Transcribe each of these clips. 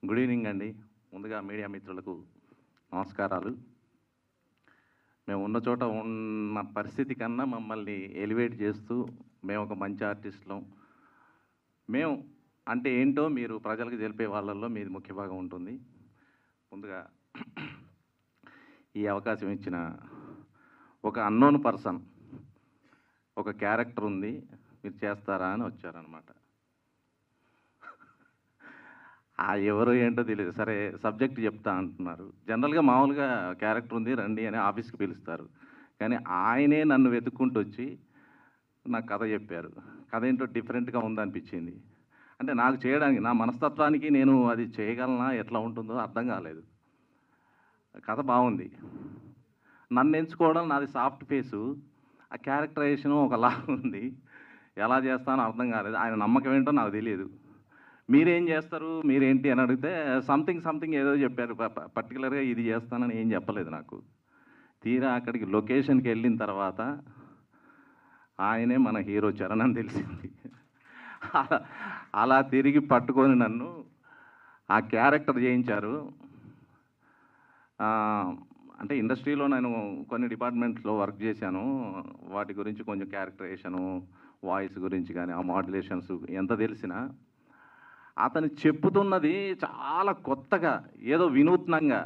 Good evening అండి. ముందుగా media మిత్రులకు నమస్కారాలు. మేము ఉన్న చోట ఉన్న పరిస్థితి కన్నా మమ్మల్ని ఎలివేట్ చేస్తూ మేము ఒక మంచి ఆర్టిస్టులం, మేము అంటే ఏంటో మీరు ప్రజలకు తెలిపే వాళ్ళల్లో మీది ముఖ్య భాగం ఉంటుంది. ముందుగా ఈ అవకాశం ఇచ్చిన ఒక అన్నోన్ పర్సన్, ఒక క్యారెక్టర్ ఉంది, మీరు చేస్తారా అని వచ్చారనమాట. ఎవరు ఏంటో తెలియదు. సరే సబ్జెక్ట్ చెప్తా అంటున్నారు. జనరల్గా మామూలుగా క్యారెక్టర్ ఉంది రండి అని ఆఫీస్కి పిలుస్తారు, కానీ ఆయనే నన్ను వెతుక్కుంటూ వచ్చి నాకు కథ చెప్పారు. కథ ఏంటో డిఫరెంట్గా ఉందనిపించింది. అంటే నాకు చేయడానికి, నా మనస్తత్వానికి నేను అది చేయగలనా, ఎట్లా ఉంటుందో అర్థం కాలేదు. కథ బాగుంది. నన్ను ఎంచుకోవడం నాది సాఫ్ట్ ఫేసు, ఆ క్యారెక్టరైజేషను ఒకలా ఉంది. ఎలా చేస్తానో అర్థం కాలేదు. ఆయన నమ్మకం ఏంటో నాకు తెలియదు. మీరేం చేస్తారు, మీరేంటి అని అడిగితే సంథింగ్ ఏదో చెప్పారు. పర్టికులర్గా ఇది చేస్తానని ఏం చెప్పలేదు నాకు. తీరా అక్కడికి లొకేషన్కి వెళ్ళిన తర్వాత ఆయనే మన హీరో చరణ్ అని తెలిసింది. అలా తిరిగి పట్టుకొని నన్ను ఆ క్యారెక్టర్ చేయించారు. అంటే ఇండస్ట్రీలో నేను కొన్ని డిపార్ట్మెంట్స్లో వర్క్ చేశాను. వాటి గురించి కొంచెం క్యారెక్టరైజేషను, వాయిస్ గురించి కానీ ఆ మాడ్యులేషన్స్ ఎంత తెలిసినా అతను చెప్పుతున్నది చాలా కొత్తగా, ఏదో వినూత్నంగా,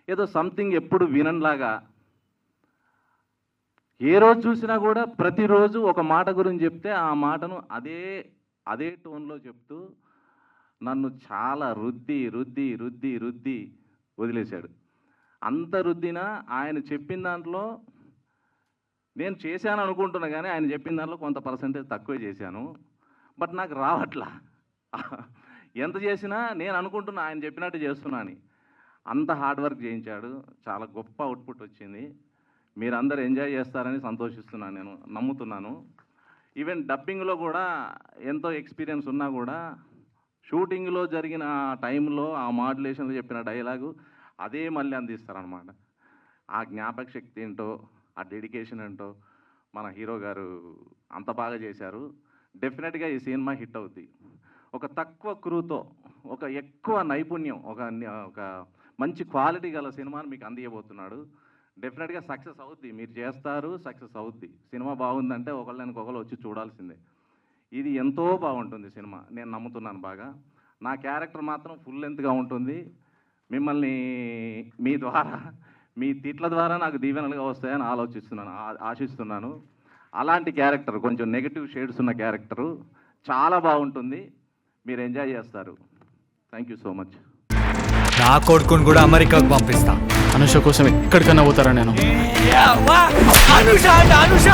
ఏదో సంథింగ్ ఎప్పుడు వినలాగా, ఏ రోజు చూసినా కూడా ప్రతిరోజు ఒక మాట గురించి చెప్తే ఆ మాటను అదే టోన్లో చెప్తూ నన్ను చాలా రుద్ది వదిలేశాడు. అంత రుద్దినా ఆయన చెప్పిన దాంట్లో నేను చేశాను అనుకుంటున్నా, కానీ ఆయన చెప్పిన దాంట్లో కొంత పర్సంటేజ్ తక్కువే చేశాను. బట్ నాకు రావట్లా. ఎంత చేసినా నేను అనుకుంటున్నా ఆయన చెప్పినట్టు చేస్తున్నా అని. అంత హార్డ్ వర్క్ చేయించాడు. చాలా గొప్ప అవుట్పుట్ వచ్చింది. మీరందరూ ఎంజాయ్ చేస్తారని సంతోషిస్తున్నాను, నేను నమ్ముతున్నాను. ఈవెన్ డబ్బింగ్లో కూడా ఎంతో ఎక్స్పీరియన్స్ ఉన్నా కూడా షూటింగ్లో జరిగిన టైంలో ఆ మాడ్యులేషన్లో చెప్పిన డైలాగు అదే మళ్ళీ అందిస్తారనమాట. ఆ జ్ఞాపక శక్తి ఏంటో, ఆ డెడికేషన్ ఏంటో మన హీరో గారు అంత బాగా చేశారు. డెఫినెట్గా ఈ సినిమా హిట్ అవుద్ది. ఒక తక్కువ క్రూతో ఒక ఎక్కువ నైపుణ్యం, ఒక మంచి క్వాలిటీ గల సినిమాని మీకు అందియబోతున్నాడు. డెఫినెట్గా సక్సెస్ అవుద్ది. మీరు చేస్తారు, సక్సెస్ అవుద్ది. సినిమా బాగుందంటే ఒకళ్ళు వచ్చి చూడాల్సిందే. ఇది ఎంతో బాగుంటుంది సినిమా, నేను నమ్ముతున్నాను బాగా. నా క్యారెక్టర్ మాత్రం ఫుల్ లెంత్గా ఉంటుంది. మిమ్మల్ని మీ ద్వారా, మీ తిట్ల ద్వారా నాకు దీవెనలుగా వస్తాయని ఆశిస్తున్నాను. అలాంటి క్యారెక్టర్, కొంచెం నెగిటివ్ షేడ్స్ ఉన్న క్యారెక్టరు చాలా బాగుంటుంది. మీరు ఎంజాయ్ చేస్తారు. Thank you so much. నా కొడుకుని కూడా అమెరికాకు పంపిస్తా. అనుష కోసం ఎక్కడికన్నా పోతారా నేను? అనుష